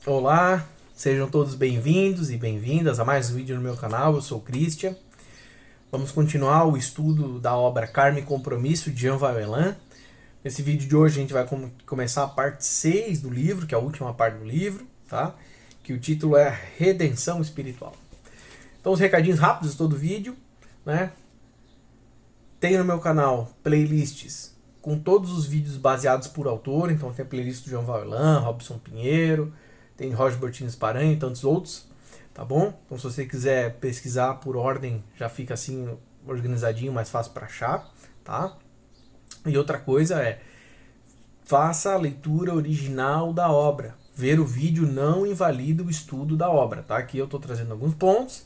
Olá, sejam todos bem-vindos e bem-vindas a mais um vídeo no meu canal. Eu sou o Christian. Vamos continuar o estudo da obra Karma e Compromisso de Jean Valjean. Nesse vídeo de hoje a gente vai começar a parte 6 do livro, que é a última parte do livro, tá? Que o título é Redenção Espiritual. Então os recadinhos rápidos de todo o vídeo, né? Tem no meu canal playlists com todos os vídeos baseados por autor. Então tem a playlist do Jean Valjean, Robson Pinheiro, tem Roger Bertines Paranha e tantos outros, tá bom? Então se você quiser pesquisar por ordem, já fica assim organizadinho, mais fácil para achar, tá? E outra coisa é, faça a leitura original da obra. Ver o vídeo não invalida o estudo da obra, tá? Aqui eu estou trazendo alguns pontos,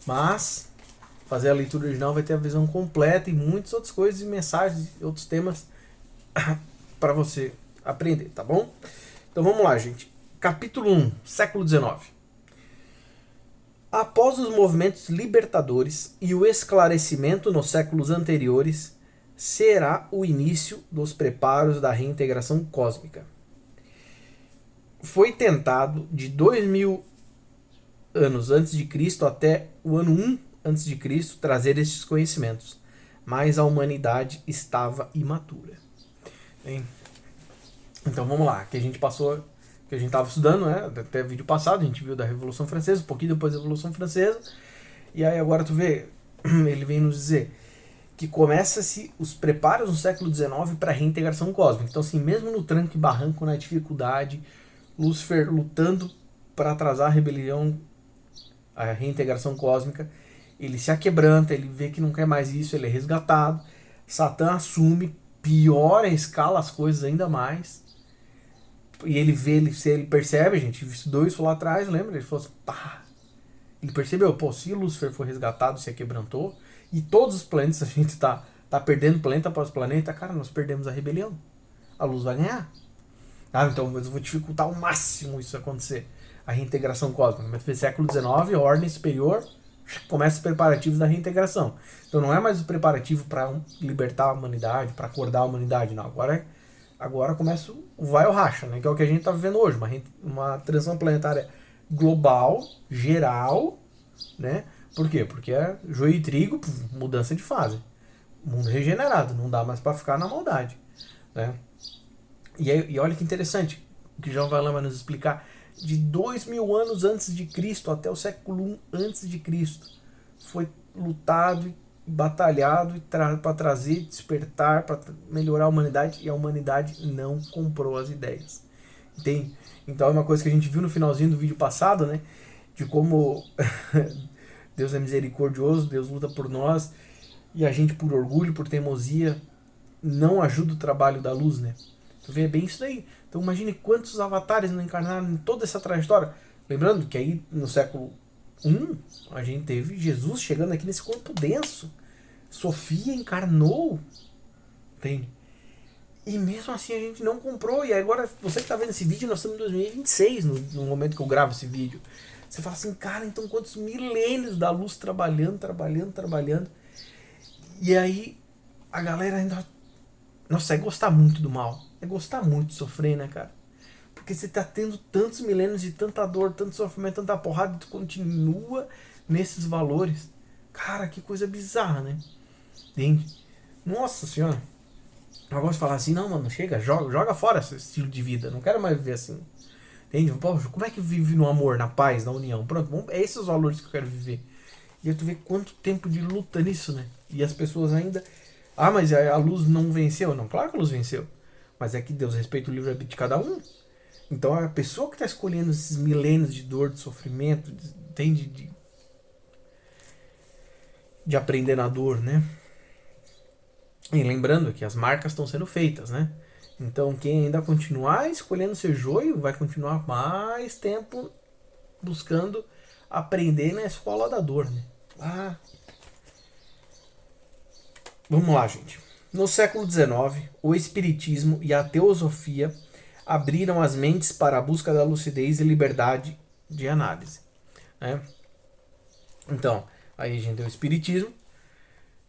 mas fazer a leitura original vai ter a visão completa e muitas outras coisas e mensagens e outros temas para você aprender, tá bom? Então vamos lá, gente. Capítulo 1, século XIX. Após os movimentos libertadores e o esclarecimento nos séculos anteriores, será o início dos preparos da reintegração cósmica. Foi tentado de 2000 anos antes de Cristo até o ano 1 antes de Cristo trazer estes conhecimentos, mas a humanidade estava imatura. Bem, então vamos lá, que a gente passou, que a gente estava estudando, né? Até o vídeo passado a gente viu da Revolução Francesa, um pouquinho depois da Revolução Francesa, e aí agora tu vê, ele vem nos dizer que começa-se os preparos no século XIX para a reintegração cósmica. Então assim, mesmo no tranco e barranco, na dificuldade, Lúcifer lutando para atrasar a rebelião, a reintegração cósmica, ele se aquebranta, ele vê que não quer mais isso, ele é resgatado, Satã assume, piora a escala as coisas ainda mais, e ele vê, ele percebe, a gente estudou isso lá atrás, lembra? Ele falou assim, pá, ele percebeu, pô, se Lúcifer foi resgatado, se aquebrantou, e todos os planetas, a gente tá perdendo planeta após planeta, cara, nós perdemos a rebelião, a luz vai ganhar. Ah, então eu vou dificultar ao máximo isso acontecer, a reintegração cósmica. Mas no século XIX, a ordem superior começa os preparativos da reintegração. Então não é mais o preparativo para libertar a humanidade, para acordar a humanidade, não. Agora começa o vai ou racha, né? Que é o que a gente está vivendo hoje, uma transição planetária global, geral, né? Por quê? Porque é joio e trigo, mudança de fase. Mundo regenerado, não dá mais para ficar na maldade, né? E olha que interessante, o que João Valama vai nos explicar, de 2000 anos antes de Cristo até o século I antes de Cristo, foi lutado e batalhado para trazer, despertar, para melhorar a humanidade, e a humanidade não comprou as ideias. Entende? Então é uma coisa que a gente viu no finalzinho do vídeo passado, né? De como Deus é misericordioso, Deus luta por nós, e a gente, por orgulho, por teimosia, não ajuda o trabalho da luz, né? Tu vê bem isso daí. Então imagine quantos avatares não encarnaram em toda essa trajetória. Lembrando que aí no século I a gente teve Jesus chegando aqui nesse corpo denso. Sofia encarnou. Entende? E mesmo assim a gente não comprou. E agora, você que está vendo esse vídeo, nós estamos em 2026, no momento que eu gravo esse vídeo. Você fala assim, cara, então quantos milênios da luz trabalhando. E aí a galera ainda... Nossa, é gostar muito do mal. É gostar muito de sofrer, né, cara? Porque você tá tendo tantos milênios de tanta dor, tanto sofrimento, tanta porrada, e tu continua nesses valores. Cara, que coisa bizarra, né? Entende? Nossa senhora. Eu gosto de falar assim, não, mano, chega, joga fora esse estilo de vida. Não quero mais viver assim. Entende? Poxa, como é que vive no amor, na paz, na união? Pronto, é esses os valores que eu quero viver. E aí tu vê quanto tempo de luta nisso, né? E as pessoas ainda... Ah, mas a luz não venceu. Não, claro que a luz venceu. Mas é que Deus respeita o livre-arbítrio de cada um. Então a pessoa que está escolhendo esses milênios de dor, de sofrimento, entende? De aprender na dor, né? E lembrando que as marcas estão sendo feitas, né? Então quem ainda continuar escolhendo ser joio vai continuar mais tempo buscando aprender na escola da dor, né? Ah, vamos lá, gente. No século XIX, o Espiritismo e a Teosofia abriram as mentes para a busca da lucidez e liberdade de análise, né? Então, aí a gente tem o Espiritismo,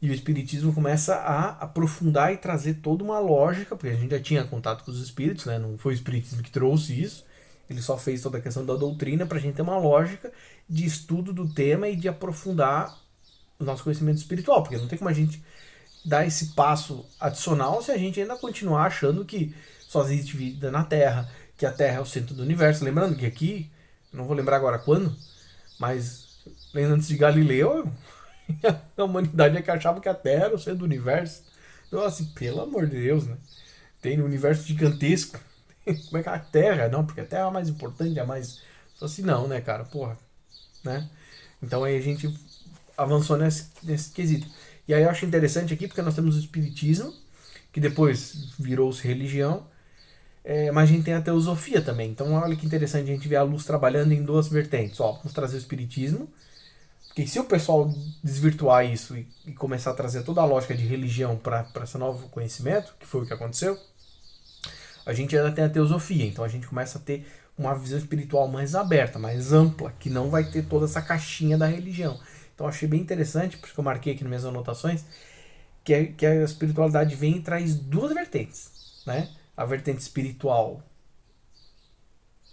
e o Espiritismo começa a aprofundar e trazer toda uma lógica, porque a gente já tinha contato com os espíritos, né? Não foi o Espiritismo que trouxe isso, Ele só fez toda a questão da doutrina pra gente ter uma lógica de estudo do tema e de aprofundar o nosso conhecimento espiritual, porque não tem como a gente dar esse passo adicional se a gente ainda continuar achando que só existe vida na Terra, que a Terra é o centro do universo. Lembrando que aqui, não vou lembrar agora quando, mas lembrando antes de Galileu, a humanidade é que achava que a Terra era o centro do universo. Então, assim, pelo amor de Deus, né? Tem um universo gigantesco. Como é que a Terra? Não, porque a Terra é a mais importante, é a mais. Só assim, não, né, cara? Porra. Né? Então aí a gente avançou nesse quesito. E aí eu acho interessante aqui, porque nós temos o Espiritismo, que depois virou-se religião, mas a gente tem a teosofia também. Então olha que interessante a gente ver a luz trabalhando em duas vertentes. Ó, vamos trazer o Espiritismo, porque se o pessoal desvirtuar isso e começar a trazer toda a lógica de religião para esse novo conhecimento, que foi o que aconteceu, a gente ainda tem a teosofia. Então a gente começa a ter uma visão espiritual mais aberta, mais ampla, que não vai ter toda essa caixinha da religião. Então achei bem interessante, por isso que eu marquei aqui nas minhas anotações, que a espiritualidade vem e traz duas vertentes, né? A vertente espiritual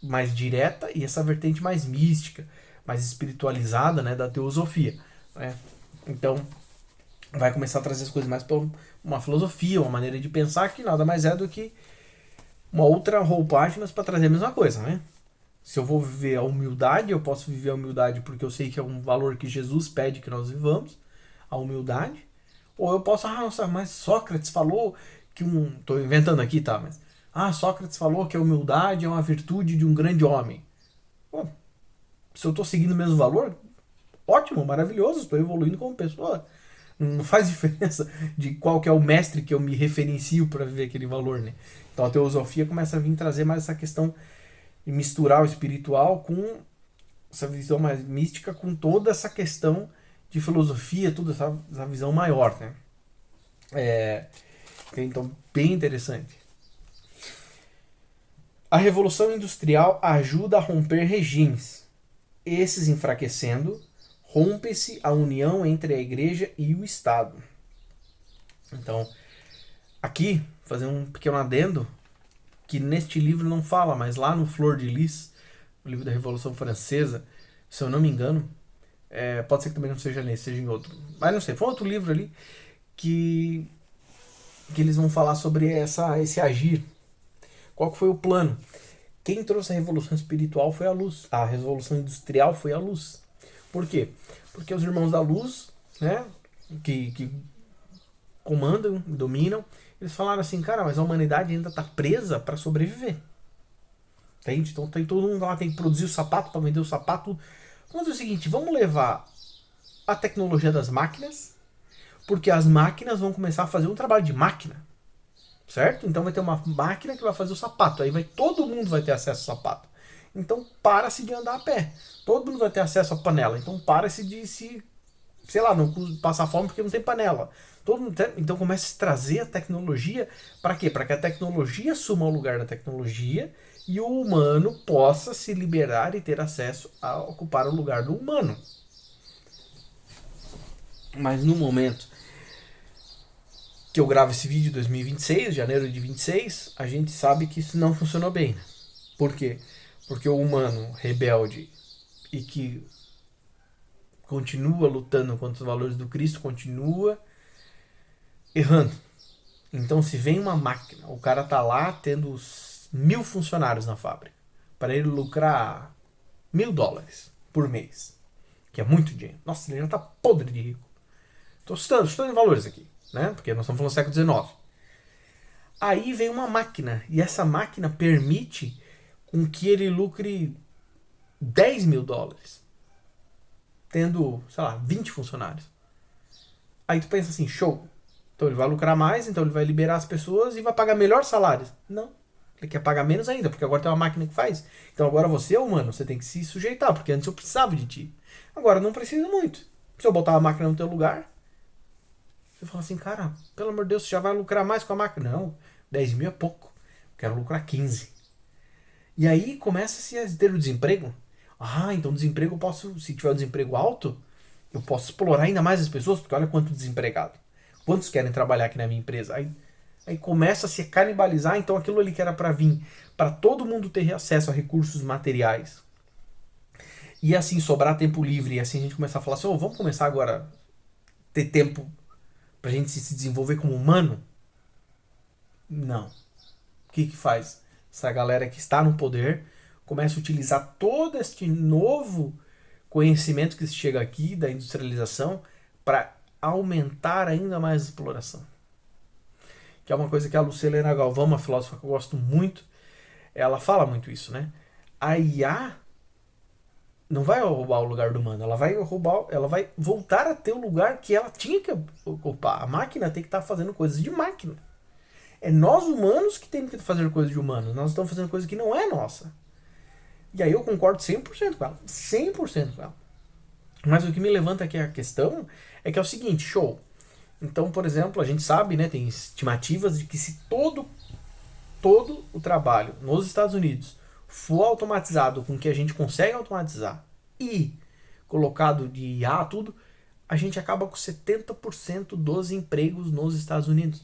mais direta e essa vertente mais mística, mais espiritualizada, né, da teosofia, né? Então vai começar a trazer as coisas mais para uma filosofia, uma maneira de pensar que nada mais é do que uma outra roupagem, mas para trazer a mesma coisa, né? Se eu vou viver a humildade, eu posso viver a humildade porque eu sei que é um valor que Jesus pede que nós vivamos, a humildade. Ou eu posso, nossa, mas Sócrates falou que tô inventando aqui, tá? Mas, Sócrates falou que a humildade é uma virtude de um grande homem. Pô, se eu tô seguindo o mesmo valor, ótimo, maravilhoso, estou evoluindo como pessoa. Não faz diferença de qual que é o mestre que eu me referencio para viver aquele valor, né? Então a teosofia começa a vir trazer mais essa questão de misturar o espiritual com essa visão mais mística, com toda essa questão de filosofia, toda essa visão maior, né? Então, bem interessante. A Revolução Industrial ajuda a romper regimes. Esses enfraquecendo, rompe-se a união entre a Igreja e o Estado. Então, aqui, fazer um pequeno adendo, que neste livro não fala, mas lá no Flor de Lis, o livro da Revolução Francesa, se eu não me engano, pode ser que também não seja nesse, seja em outro, mas não sei, foi outro livro ali que eles vão falar sobre esse agir. Qual que foi o plano? Quem trouxe a revolução espiritual foi a luz, a revolução industrial foi a luz. Por quê? Porque os irmãos da luz, né, que comandam, dominam, eles falaram assim, cara, mas a humanidade ainda está presa para sobreviver. Entende? Então tem todo mundo lá, tem que produzir o sapato para vender o sapato. Vamos fazer o seguinte, vamos levar a tecnologia das máquinas, porque as máquinas vão começar a fazer um trabalho de máquina. Certo? Então vai ter uma máquina que vai fazer o sapato. Aí todo mundo vai ter acesso ao sapato. Então para-se de andar a pé. Todo mundo vai ter acesso à panela. Então para-se de sei lá, não passar fome porque não tem panela. Então começa a se trazer a tecnologia. Para quê? Para que a tecnologia assuma o lugar da tecnologia e o humano possa se liberar e ter acesso a ocupar o lugar do humano. Mas no momento que eu gravo esse vídeo em 2026, janeiro de 26, a gente sabe que isso não funcionou bem. Por quê? Porque o humano rebelde e que continua lutando contra os valores do Cristo, continua errando. Então se vem uma máquina, o cara tá lá tendo 1.000 funcionários na fábrica, para ele lucrar $1.000 por mês, que é muito dinheiro. Nossa, ele já tá podre de rico. Estou estudando valores aqui, né? Porque nós estamos falando do século XIX. Aí vem uma máquina, e essa máquina permite com que ele lucre $10.000, tendo, sei lá, 20 funcionários. Aí tu pensa assim, show. Então ele vai lucrar mais, então ele vai liberar as pessoas e vai pagar melhor salários. Não. Ele quer pagar menos ainda, porque agora tem uma máquina que faz. Então agora você, humano, você tem que se sujeitar, porque antes eu precisava de ti. Agora não precisa muito. Se eu botar a máquina no teu lugar, você fala assim, cara, pelo amor de Deus, você já vai lucrar mais com a máquina. Não, 10.000 é pouco. Quero lucrar 15. E aí começa-se a ter o desemprego. Então desemprego eu posso, se tiver um desemprego alto, eu posso explorar ainda mais as pessoas, porque olha quanto desempregado. Quantos querem trabalhar aqui na minha empresa? Aí Aí começa a se canibalizar, então aquilo ali que era para vir para todo mundo ter acesso a recursos materiais e assim sobrar tempo livre, e assim a gente começar a falar assim, vamos começar agora a ter tempo pra gente se desenvolver como humano? Não. O que faz? Essa galera que está no poder começa a utilizar todo este novo conhecimento que chega aqui da industrialização para aumentar ainda mais a exploração. Que é uma coisa que a Lucilena Galvão, uma filósofa que eu gosto muito, ela fala muito isso, né? A IA não vai roubar o lugar do humano, ela vai voltar a ter o lugar que ela tinha que ocupar. A máquina tem que estar fazendo coisas de máquina. É nós humanos que temos que fazer coisas de humano. Nós estamos fazendo coisa que não é nossa. E aí eu concordo 100% com ela. 100% com ela. Mas o que me levanta aqui a questão é que é o seguinte, show. Então, por exemplo, a gente sabe, né, tem estimativas de que se todo o trabalho nos Estados Unidos for automatizado com o que a gente consegue automatizar e colocado de IA, tudo, a gente acaba com 70% dos empregos nos Estados Unidos.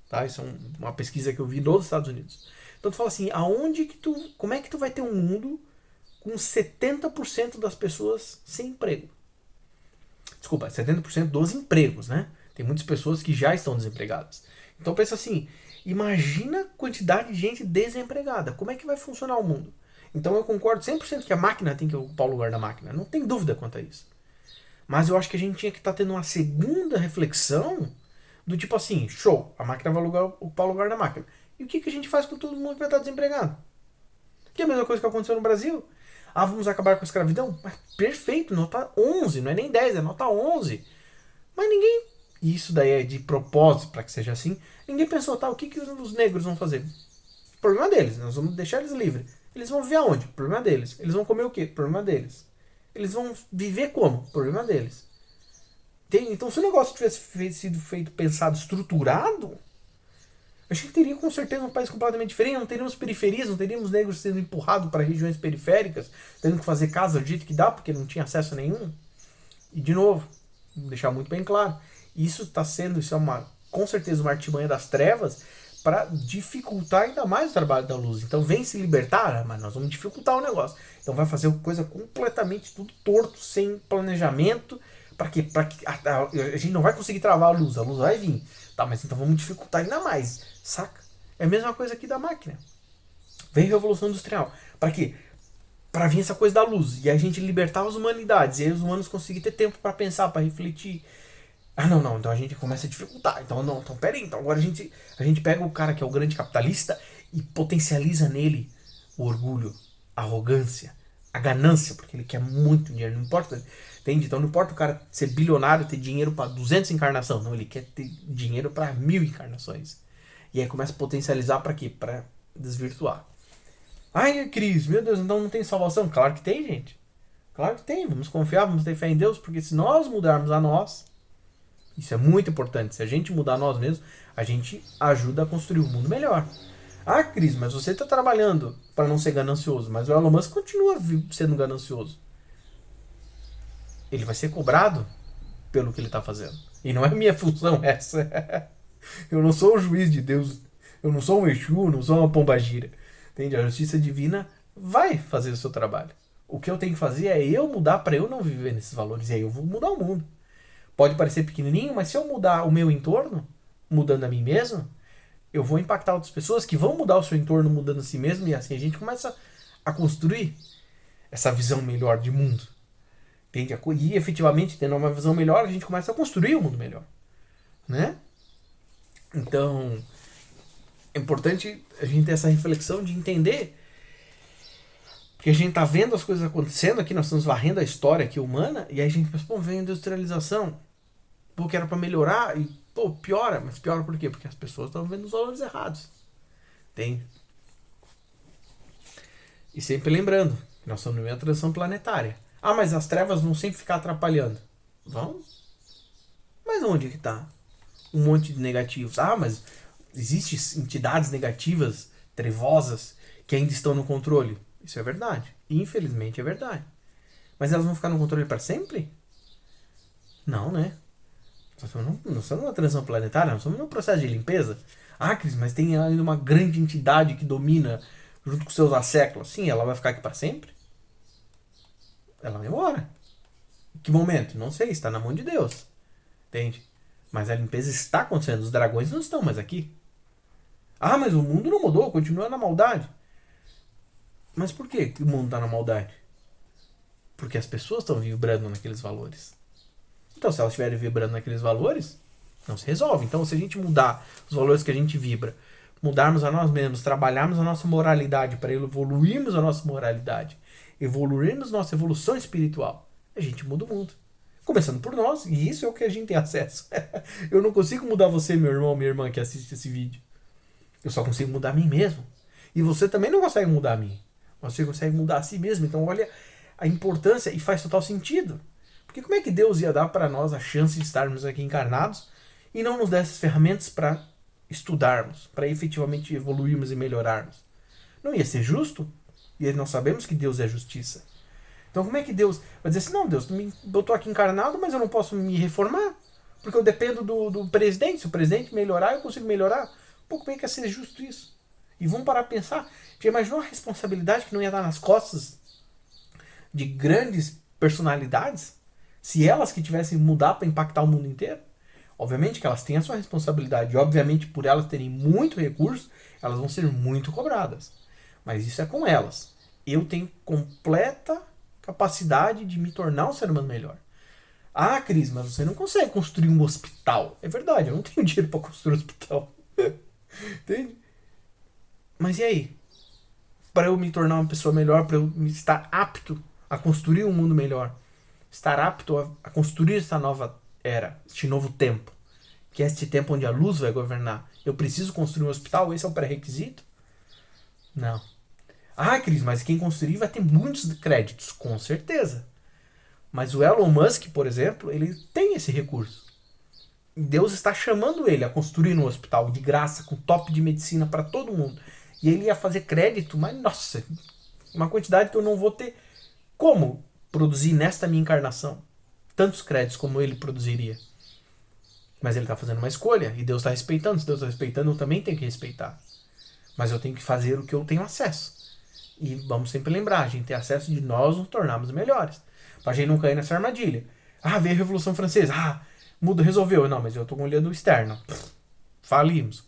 Tá? Isso é uma pesquisa que eu vi nos Estados Unidos. Então tu fala assim, como é que tu vai ter um mundo com 70% das pessoas sem emprego? Desculpa, 70% dos empregos, né? Tem muitas pessoas que já estão desempregadas. Então pensa assim, imagina a quantidade de gente desempregada. Como é que vai funcionar o mundo? Então eu concordo 100% que a máquina tem que ocupar o lugar da máquina. Não tem dúvida quanto a isso. Mas eu acho que a gente tinha que estar tendo uma segunda reflexão do tipo assim, show, a máquina vai ocupar o lugar da máquina. E o que a gente faz com todo mundo que vai estar desempregado? Que é a mesma coisa que aconteceu no Brasil. Vamos acabar com a escravidão? Mas perfeito, nota 11, não é nem 10, é nota 11. Mas ninguém, e isso daí é de propósito para que seja assim, ninguém pensou, tá, o que os negros vão fazer? Problema deles, nós vamos deixar eles livres. Eles vão viver aonde? Problema deles. Eles vão comer o quê? Problema deles. Eles vão viver como? Problema deles. Então, se o negócio tivesse sido feito, pensado, estruturado, a gente teria com certeza um país completamente diferente. Não teríamos periferias, não teríamos negros sendo empurrados para regiões periféricas, tendo que fazer casa do jeito que dá, porque não tinha acesso a nenhum. E, de novo, vou deixar muito bem claro, isso é com certeza uma artimanha das trevas para dificultar ainda mais o trabalho da luz. Então vem se libertar, mas nós vamos dificultar o negócio. Então vai fazer coisa completamente tudo torto, sem planejamento, para que a gente não vai conseguir travar a luz vai vir. Tá, mas então vamos dificultar ainda mais, saca? É a mesma coisa aqui da máquina. Vem a Revolução Industrial. Para quê? Para vir essa coisa da luz e a gente libertar as humanidades, e aí os humanos conseguirem ter tempo para pensar, para refletir. Não, então a gente começa a dificultar. Então peraí, então agora a gente pega o cara que é o grande capitalista e potencializa nele o orgulho, a arrogância, a ganância, porque ele quer muito dinheiro, não importa, entende? Então não importa o cara ser bilionário, ter dinheiro para 200 encarnações, não, ele quer ter dinheiro para 1000 encarnações. E aí começa a potencializar para quê? Para desvirtuar. Ai, Cris, meu Deus, então não tem salvação? Claro que tem, gente. Claro que tem, vamos confiar, vamos ter fé em Deus, porque se nós mudarmos a nós, isso é muito importante. Se a gente mudar nós mesmos, a gente ajuda a construir um mundo melhor. Cris, mas você está trabalhando para não ser ganancioso, mas o Elon Musk continua sendo ganancioso. Ele vai ser cobrado pelo que ele está fazendo. E não é minha função essa. Eu não sou o juiz de Deus. Eu não sou um Exu, não sou uma pombagira. Entende? A justiça divina vai fazer o seu trabalho. O que eu tenho que fazer é eu mudar para eu não viver nesses valores. E aí eu vou mudar o mundo. Pode parecer pequenininho, mas se eu mudar o meu entorno, mudando a mim mesmo, eu vou impactar outras pessoas que vão mudar o seu entorno mudando a si mesmo, e assim a gente começa a construir essa visão melhor de mundo. Entende? E efetivamente, tendo uma visão melhor, a gente começa a construir um mundo melhor. Né? Então, é importante a gente ter essa reflexão de entender, porque a gente tá vendo as coisas acontecendo aqui, nós estamos varrendo a história aqui humana, e aí a gente pensa, vem a industrialização, que era para melhorar, e piora, mas piora por quê? Porque as pessoas estão vendo os valores errados. Entende? E sempre lembrando que nós estamos numa transição planetária. Mas as trevas vão sempre ficar atrapalhando. Vão? Mas onde que tá? Um monte de negativos. Mas existem entidades negativas, trevosas, que ainda estão no controle. Isso é verdade. Infelizmente é verdade. Mas elas vão ficar no controle para sempre? Não, né? Nós estamos numa transição planetária, nós estamos num processo de limpeza. Ah, Cris, mas tem ainda uma grande entidade que domina junto com seus asseclas. Sim, ela vai ficar aqui para sempre? Ela vai embora. Em que momento? Não sei, está na mão de Deus. Entende? Mas a limpeza está acontecendo, os dragões não estão mais aqui. Ah, mas o mundo não mudou, continua na maldade. Mas por que o mundo está na maldade? Porque as pessoas estão vibrando naqueles valores. Então, se elas estiverem vibrando naqueles valores, não se resolve. Então, se a gente mudar os valores que a gente vibra, mudarmos a nós mesmos, trabalharmos a nossa moralidade para evoluirmos a nossa moralidade, evoluirmos nossa evolução espiritual, a gente muda o mundo. Começando por nós, e isso é o que a gente tem acesso. Eu não consigo mudar você, meu irmão, minha irmã que assiste esse vídeo. Eu só consigo mudar a mim mesmo. E você também não consegue mudar a mim. Você consegue mudar a si mesmo. Então olha a importância e faz total sentido. Porque como é que Deus ia dar para nós a chance de estarmos aqui encarnados e não nos dar essas ferramentas para estudarmos, para efetivamente evoluirmos e melhorarmos? Não ia ser justo? E nós sabemos que Deus é justiça. Então como é que Deus vai dizer assim, não, Deus, eu estou aqui encarnado, mas eu não posso me reformar, porque eu dependo do presidente. Se o presidente melhorar, eu consigo melhorar. Pô, como é que ia ser justo isso? E vamos parar para pensar. Já imaginou a responsabilidade que não ia dar nas costas de grandes personalidades? Se elas que tivessem mudar para impactar o mundo inteiro? Obviamente que elas têm a sua responsabilidade. E obviamente por elas terem muito recurso, elas vão ser muito cobradas. Mas isso é com elas. Eu tenho completa capacidade de me tornar um ser humano melhor. Ah, Cris, mas você não consegue construir um hospital. É verdade, eu não tenho dinheiro para construir um hospital. Entende? Mas e aí? Para eu me tornar uma pessoa melhor, para eu estar apto a construir um mundo melhor, estar apto a construir essa nova era, este novo tempo, que é este tempo onde a luz vai governar, eu preciso construir um hospital? Esse é o pré-requisito? Não. Ah, Cris, mas quem construir vai ter muitos créditos, com certeza. Mas o Elon Musk, por exemplo, ele tem esse recurso. Deus está chamando ele a construir um hospital de graça, com top de medicina para todo mundo. E ele ia fazer crédito, mas nossa, uma quantidade que eu não vou ter como produzir nesta minha encarnação. Tantos créditos como ele produziria. Mas ele está fazendo uma escolha e Deus está respeitando. Se Deus está respeitando, eu também tenho que respeitar. Mas eu tenho que fazer o que eu tenho acesso. E vamos sempre lembrar, a gente tem acesso de nós nos tornarmos melhores. Pra gente não cair nessa armadilha. Ah, veio a Revolução Francesa. Ah, muda, resolveu. Não, mas eu tô olhando o externo. Falimos.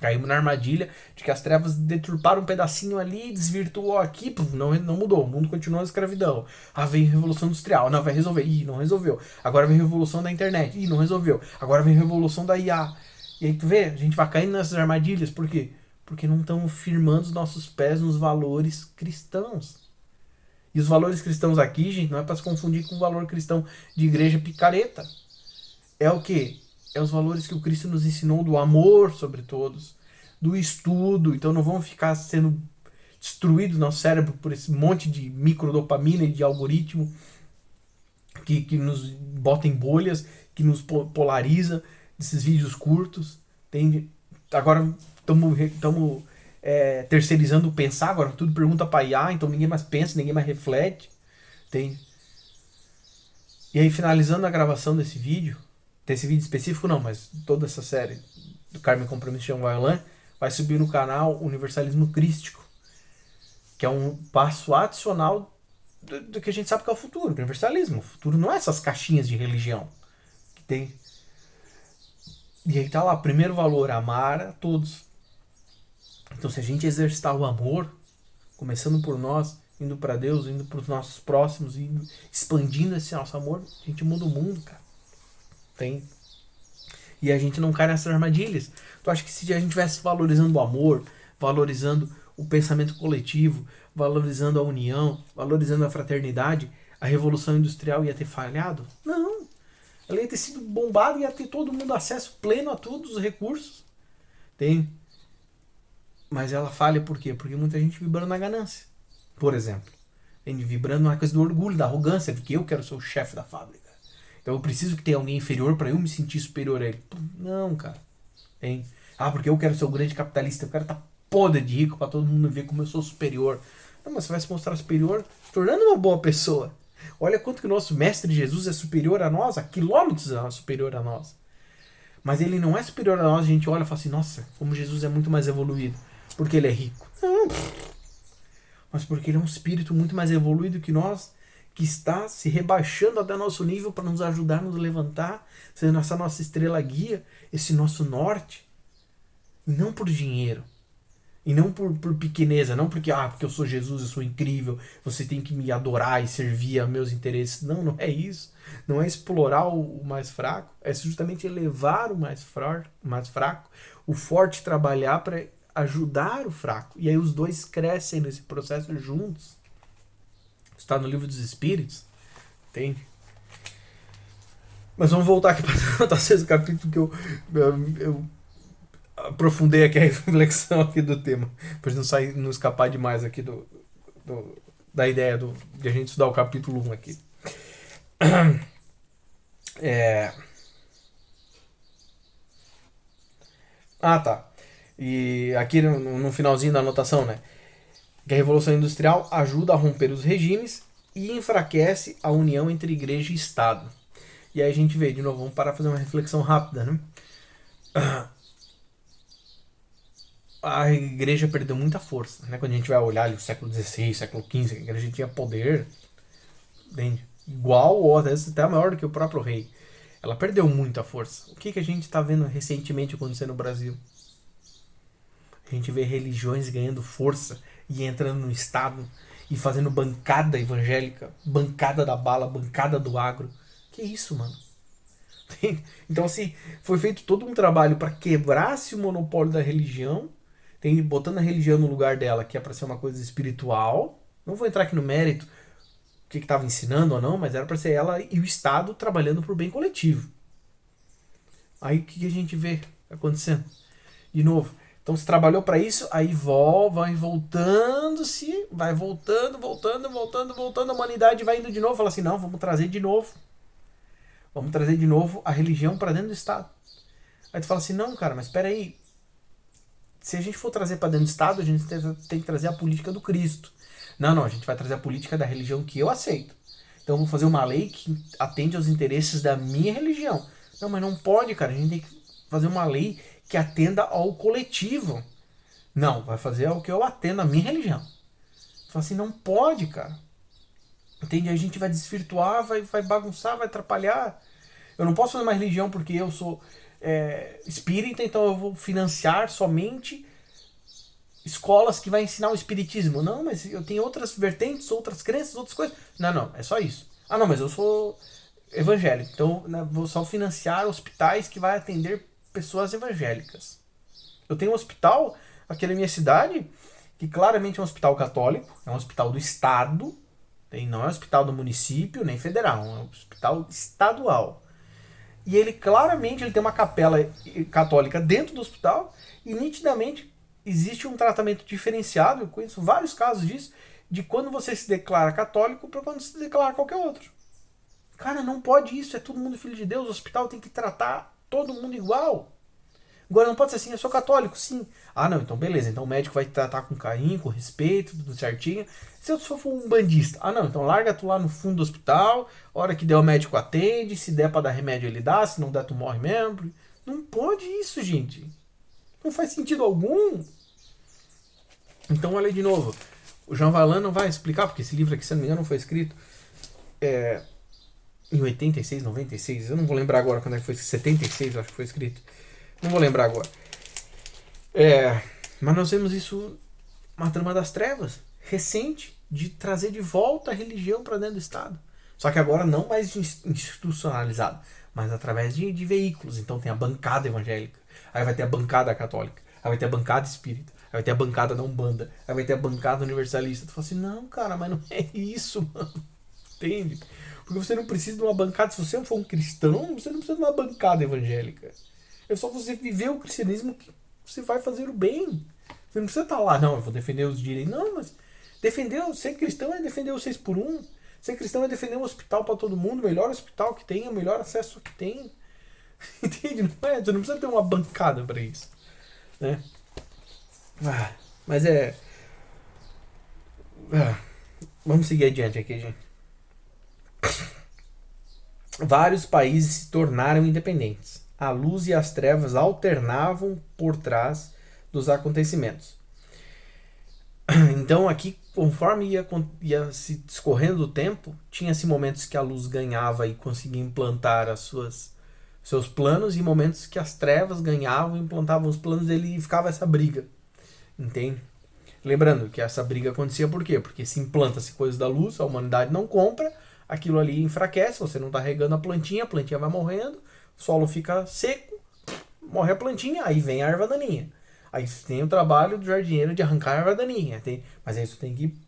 Caímos na armadilha de que as trevas deturparam um pedacinho ali, desvirtuou aqui, não mudou. O mundo continua na escravidão. Ah, veio a Revolução Industrial. Não, vai resolver. Ih, não resolveu. Agora vem a Revolução da Internet. Ih, não resolveu. Agora vem a Revolução da IA. E aí tu vê, a gente vai caindo nessas armadilhas. Por quê? Porque não estamos firmando os nossos pés nos valores cristãos. E os valores cristãos aqui, gente, não é para se confundir com o valor cristão de igreja picareta. É o quê? É os valores que o Cristo nos ensinou do amor sobre todos, do estudo. Então não vamos ficar sendo destruídos no nosso cérebro por esse monte de microdopamina e de algoritmo que nos bota em bolhas, que nos polariza, desses vídeos curtos. Entende? Agora estamos terceirizando o pensar, agora tudo pergunta para IA, então ninguém mais pensa, ninguém mais reflete. Entende? E aí, finalizando a gravação desse vídeo específico não, mas toda essa série do Carmen Compromisso de Jean Violan vai subir no canal Universalismo Crístico, que é um passo adicional do que a gente sabe que é o futuro, o universalismo. O futuro não é essas caixinhas de religião que tem. E aí tá lá, primeiro valor, amar a todos. Então se a gente exercitar o amor, começando por nós, indo para Deus, indo para os nossos próximos, indo expandindo esse nosso amor, a gente muda o mundo, cara. Tem. E a gente não cai nessas armadilhas. Tu acha que se a gente estivesse valorizando o amor, valorizando o pensamento coletivo, valorizando a união, valorizando a fraternidade, a Revolução Industrial ia ter falhado? Não. Ela ia ter sido bombada e ia ter todo mundo acesso pleno a todos os recursos. Tem. Mas ela falha por quê? Porque muita gente vibrando na ganância. Por exemplo. Vibrando na coisa do orgulho, da arrogância, de que eu quero ser o chefe da fábrica. Então eu preciso que tenha alguém inferior para eu me sentir superior a ele. Não, cara. Hein? Ah, porque eu quero ser o grande capitalista. Eu quero estar podre de rico para todo mundo ver como eu sou superior. Não, mas você vai se mostrar superior se tornando uma boa pessoa. Olha quanto que o nosso mestre Jesus é superior a nós, a quilômetros superior a nós. Mas ele não é superior a nós, a gente olha e fala assim, nossa, como Jesus é muito mais evoluído, porque ele é rico. Não, mas porque ele é um espírito muito mais evoluído que nós, que está se rebaixando até nosso nível para nos ajudar a nos levantar, sendo essa nossa estrela guia, esse nosso norte. E não por dinheiro. E não por pequeneza, não porque eu sou Jesus, eu sou incrível, você tem que me adorar e servir a meus interesses. Não, não é isso. Não é explorar o mais fraco, é justamente elevar o mais fraco, o forte trabalhar para ajudar o fraco. E aí os dois crescem nesse processo juntos. Está no livro dos Espíritos, entende? Mas vamos voltar aqui para o sexto capítulo que eu aprofundei aqui a reflexão aqui do tema, para não escapar demais aqui da ideia de a gente estudar o capítulo 1 aqui. Tá. E aqui no finalzinho da anotação, né? Que a Revolução Industrial ajuda a romper os regimes e enfraquece a união entre igreja e Estado. E aí a gente vê, de novo, vamos parar para fazer uma reflexão rápida, né? A igreja perdeu muita força, né? Quando a gente vai olhar ali o século XVI, século XV, a igreja tinha poder, entende? Igual ou às vezes até maior do que o próprio rei. Ela perdeu muita força. O que a gente está vendo recentemente acontecer no Brasil? A gente vê religiões ganhando força e entrando no Estado e fazendo bancada evangélica, bancada da bala, bancada do agro. Que isso, mano? Então, assim, foi feito todo um trabalho para quebrar-se o monopólio da religião, botando a religião no lugar dela, que é para ser uma coisa espiritual. Não vou entrar aqui no mérito o que estava ensinando ou não, mas era para ser ela e o Estado trabalhando por bem coletivo. Aí o que a gente vê acontecendo? De novo, então se trabalhou para isso, aí vai voltando-se, vai voltando, a humanidade vai indo de novo, fala assim, não, vamos trazer de novo a religião para dentro do Estado. Aí tu fala assim, não, cara, mas espera aí, se a gente for trazer para dentro do Estado, a gente tem que trazer a política do Cristo. Não, a gente vai trazer a política da religião que eu aceito. Então eu vou fazer uma lei que atende aos interesses da minha religião. Não, mas não pode, cara, a gente tem que fazer uma lei que atenda ao coletivo. Não, vai fazer o que eu atendo à minha religião. Fala assim, não pode, cara. Entende? A gente vai desvirtuar, vai bagunçar, vai atrapalhar. Eu não posso fazer uma religião porque eu sou espírita, então eu vou financiar somente escolas que vai ensinar o espiritismo. Não, mas eu tenho outras vertentes, outras crenças, outras coisas. Não, é só isso. Não, mas eu sou evangélico, então vou só financiar hospitais que vai atender pessoas evangélicas. Eu tenho um hospital aqui na minha cidade, que claramente é um hospital católico, é um hospital do Estado, não é um hospital do município, nem federal, é um hospital estadual. E ele claramente tem uma capela católica dentro do hospital e nitidamente existe um tratamento diferenciado, eu conheço vários casos disso, de quando você se declara católico para quando se declara qualquer outro. Cara, não pode isso, é todo mundo filho de Deus, o hospital tem que tratar todo mundo igual. Agora não pode ser assim, eu sou católico, sim. Não, então beleza, então o médico vai te tratar com carinho, com respeito, tudo certinho. Se eu for um bandista, não, então larga tu lá no fundo do hospital, hora que der o médico atende, se der pra dar remédio ele dá, se não der tu morre mesmo. Não pode isso, gente. Não faz sentido algum. Então olha de novo, o Jean Valjean não vai explicar, porque esse livro aqui, se não me engano, não foi escrito em 86, 96, eu não vou lembrar agora quando é que foi, 76 eu acho que foi escrito. Não vou lembrar agora. Mas nós vemos isso, uma trama das trevas, recente, de trazer de volta a religião para dentro do Estado. Só que agora não mais institucionalizado, mas através de veículos. Então tem a bancada evangélica, aí vai ter a bancada católica, aí vai ter a bancada espírita, aí vai ter a bancada da Umbanda, aí vai ter a bancada universalista. Tu fala assim, não, cara, mas não é isso, mano. Entende? Porque você não precisa de uma bancada, se você for um cristão, você não precisa de uma bancada evangélica. É só você viver o cristianismo que você vai fazer o bem. Você não precisa estar lá, não, eu vou defender os direitos. Não, mas ser cristão é defender o 6 por 1. Ser cristão é defender um hospital para todo mundo, o melhor hospital que tem, o melhor acesso que tem. Entende? Você não precisa ter uma bancada para isso. Né? Mas vamos seguir adiante aqui, gente. vários países se tornaram independentes. A luz e as trevas alternavam por trás dos acontecimentos. Então aqui, conforme ia se discorrendo o tempo, tinha-se momentos que a luz ganhava e conseguia implantar seus planos, e momentos que as trevas ganhavam e implantavam os planos dele, e ficava essa briga. Entende? Lembrando que essa briga acontecia por quê? Porque se implanta-se coisas da luz, a humanidade não compra, aquilo ali enfraquece, você não está regando a plantinha vai morrendo, o solo fica seco, morre a plantinha, aí vem a erva daninha. Aí tem o trabalho do jardineiro de arrancar a erva daninha. Mas aí você tem que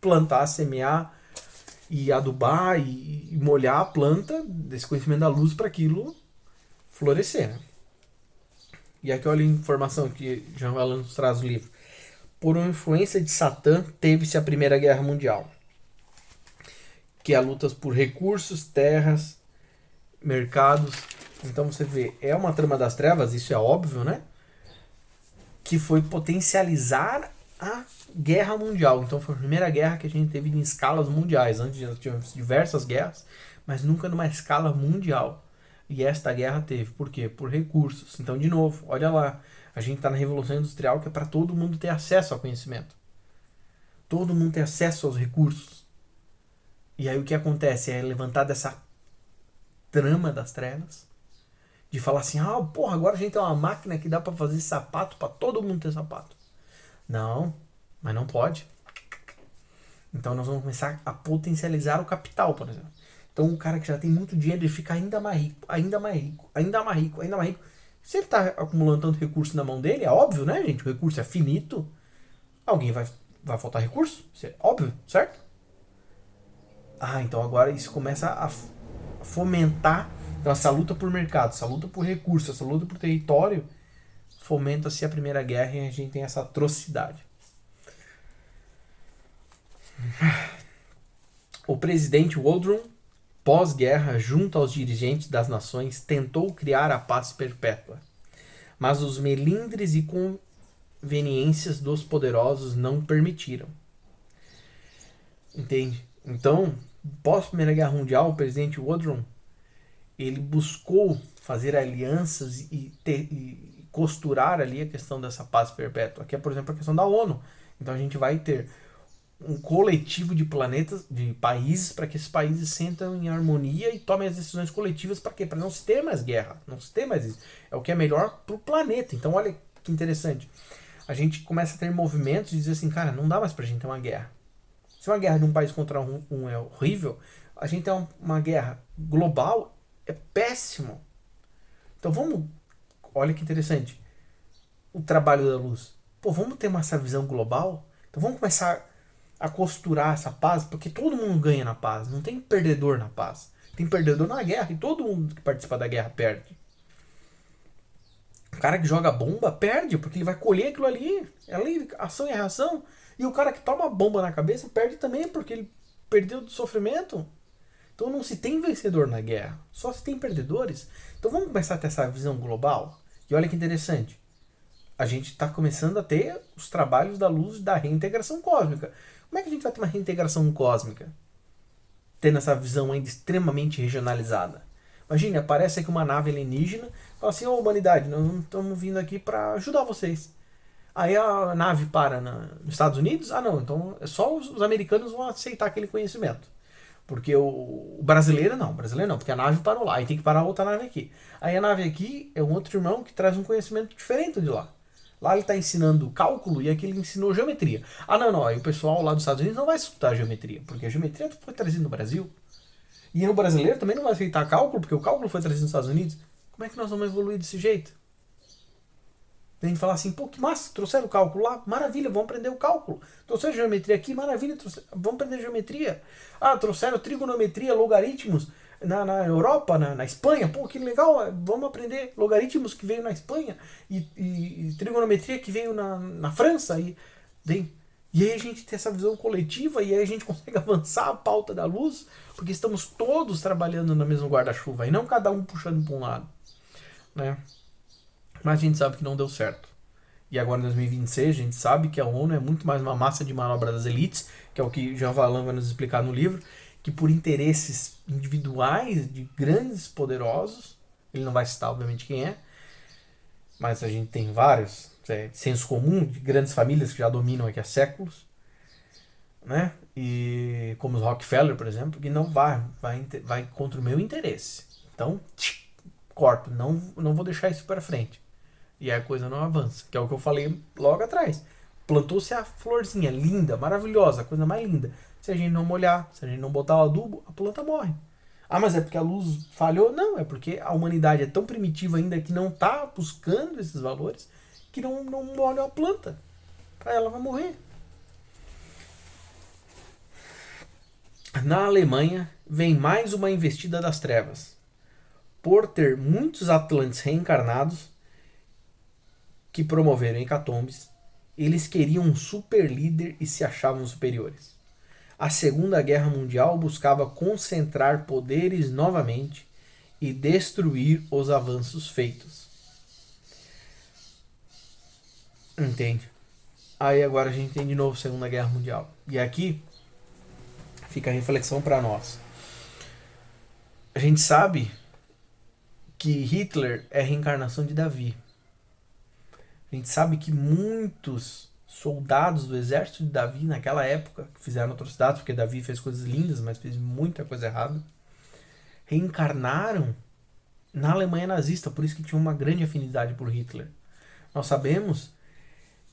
plantar, semear e adubar e molhar a planta desse conhecimento da luz para aquilo florescer. Né? E aqui olha a informação que Jean Valjean nos traz no livro. Por uma influência de Satã, teve-se a Primeira Guerra Mundial, que é lutas por recursos, terras, mercados. Então você vê, é uma trama das trevas, isso é óbvio, né? Que foi potencializar a guerra mundial. Então foi a primeira guerra que a gente teve em escalas mundiais. Antes nós tivemos diversas guerras, mas nunca numa escala mundial. E esta guerra teve. Por quê? Por recursos. Então, de novo, olha lá. A gente está na Revolução Industrial, que é para todo mundo ter acesso ao conhecimento. Todo mundo ter acesso aos recursos. E aí o que acontece? É levantar dessa trama das trevas, de falar assim, porra, agora a gente tem uma máquina que dá para fazer sapato para todo mundo ter sapato. Não, mas não pode. Então nós vamos começar a potencializar o capital, por exemplo. Então um cara que já tem muito dinheiro, ele fica ainda mais rico, ainda mais rico, ainda mais rico, ainda mais rico. Se ele está acumulando tanto recurso na mão dele, é óbvio, né, gente? O recurso é finito. Alguém vai faltar recurso? Isso é óbvio, certo? Então agora isso começa a fomentar. Então essa luta por mercado, essa luta por recurso, essa luta por território, fomenta-se a Primeira Guerra e a gente tem essa atrocidade. O presidente Woodrow, pós-guerra, junto aos dirigentes das nações, tentou criar a paz perpétua. Mas os melindres e conveniências dos poderosos não permitiram. Entende? Então, pós-Primeira Guerra Mundial, o presidente Woodrow, ele buscou fazer alianças e costurar ali a questão dessa paz perpétua. Aqui é, por exemplo, a questão da ONU. Então a gente vai ter um coletivo de planetas, de países, para que esses países sentam em harmonia e tomem as decisões coletivas. Para quê? Para não se ter mais guerra, não se ter mais isso. É o que é melhor para o planeta. Então olha que interessante. A gente começa a ter movimentos e dizer assim, cara, não dá mais para a gente ter uma guerra. Se uma guerra de um país contra um é horrível, a gente tem uma guerra global, é péssimo. Então vamos, olha que interessante, o trabalho da luz. Vamos ter essa visão global? Então vamos começar a costurar essa paz, porque todo mundo ganha na paz, não tem perdedor na paz. Tem perdedor na guerra e todo mundo que participa da guerra perde. O cara que joga bomba perde, porque ele vai colher aquilo ali. É lei, ação e reação. E o cara que toma bomba na cabeça perde também, porque ele perdeu do sofrimento. Então não se tem vencedor na guerra, só se tem perdedores. Então vamos começar a ter essa visão global. E olha que interessante. A gente está começando a ter os trabalhos da luz da reintegração cósmica. Como é que a gente vai ter uma reintegração cósmica? Tendo essa visão ainda extremamente regionalizada. Imagine, aparece aqui uma nave alienígena e fala assim, humanidade, nós estamos vindo aqui para ajudar vocês. Aí a nave para nos Estados Unidos, não, então só os americanos vão aceitar aquele conhecimento. Porque o brasileiro não, porque a nave parou lá, aí tem que parar outra nave aqui. Aí a nave aqui é um outro irmão que traz um conhecimento diferente de lá. Lá ele está ensinando cálculo e aqui ele ensinou geometria. Não, aí o pessoal lá dos Estados Unidos não vai escutar geometria, porque a geometria foi trazida no Brasil. E no brasileiro também não vai aceitar cálculo, porque o cálculo foi trazido nos Estados Unidos. Como é que nós vamos evoluir desse jeito? A gente fala assim, que massa, trouxeram o cálculo lá, maravilha, vamos aprender o cálculo. Trouxeram geometria aqui, maravilha, vamos aprender geometria. Trouxeram trigonometria, logaritmos na Europa, na Espanha, que legal, vamos aprender logaritmos que veio na Espanha e trigonometria que veio na França. E aí a gente tem essa visão coletiva e aí a gente consegue avançar a pauta da luz, porque estamos todos trabalhando no mesmo guarda-chuva e não cada um puxando para um lado, né? Mas a gente sabe que não deu certo. E agora em 2026 a gente sabe que a ONU é muito mais uma massa de manobra das elites, que é o que Jean Valjean vai nos explicar no livro, que por interesses individuais de grandes poderosos, ele não vai citar obviamente quem é, mas a gente tem vários, senso comum de grandes famílias que já dominam aqui há séculos, né? E como os Rockefeller, por exemplo, que não vai contra o meu interesse. Então, corto, não vou deixar isso para frente. E aí a coisa não avança, que é o que eu falei logo atrás. Plantou-se a florzinha, linda, maravilhosa, a coisa mais linda. Se a gente não molhar, se a gente não botar o adubo, a planta morre. Ah, mas é porque a luz falhou? Não, é porque a humanidade é tão primitiva ainda que não está buscando esses valores que não molha a planta. Aí ela vai morrer. Na Alemanha, vem mais uma investida das trevas. Por ter muitos atlantes reencarnados que promoveram hecatombes, eles queriam um super líder e se achavam superiores. A Segunda Guerra Mundial buscava concentrar poderes novamente e destruir os avanços feitos. Entende? Aí agora a gente tem de novo a Segunda Guerra Mundial. E aqui fica a reflexão para nós. A gente sabe que Hitler é a reencarnação de Davi. A gente sabe que muitos soldados do exército de Davi naquela época, que fizeram atrocidades, porque Davi fez coisas lindas, mas fez muita coisa errada, reencarnaram na Alemanha nazista, por isso que tinha uma grande afinidade por Hitler. Nós sabemos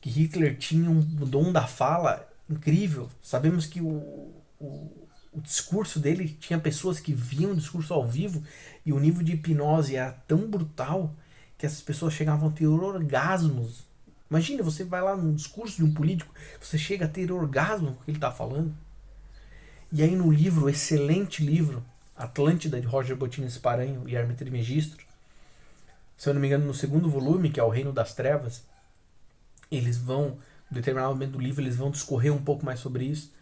que Hitler tinha um dom da fala incrível. Sabemos que o discurso dele tinha pessoas que viam o discurso ao vivo e o nível de hipnose era tão brutal que essas pessoas chegavam a ter orgasmos. Imagina, você vai lá num discurso de um político, você chega a ter orgasmo com o que ele está falando. E aí no livro, excelente livro, Atlântida, de Roger Bottin Sparanho e Hermes Trismegisto, se eu não me engano, no segundo volume, que é O Reino das Trevas, eles vão, em determinado momento do livro, eles vão discorrer um pouco mais sobre isso.